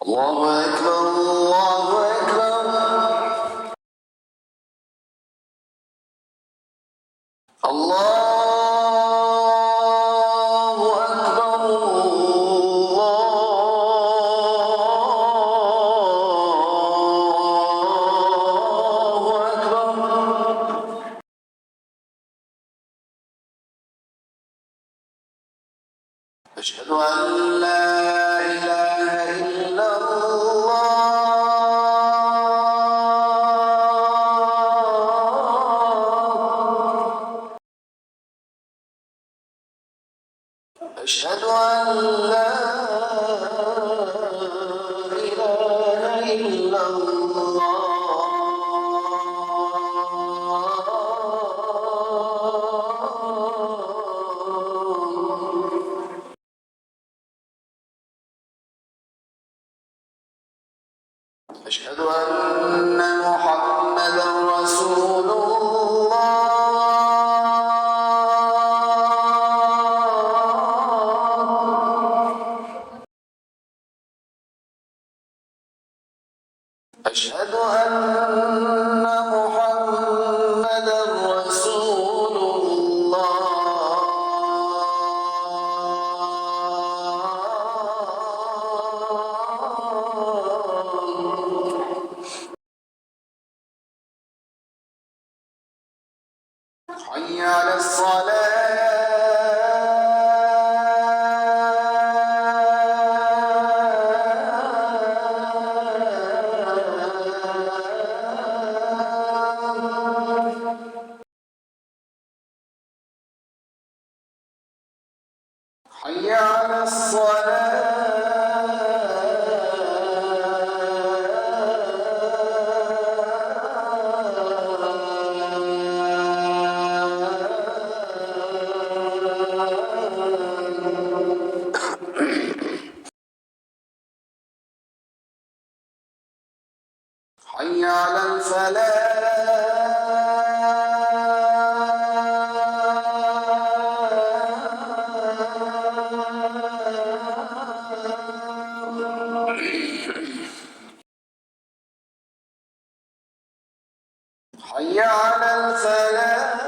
الله أكبر الله أكبر الله أكبر الله أكبر. أشهد أن لا إله إلا الله. أشهد أن لا إله إلا الله. أشهد أن محمدا رسول الله. أشهد أن محمدا رسول الله. حي على الصلاة. حي على الصلاة. حي على الفلاح. حي على الفلاح.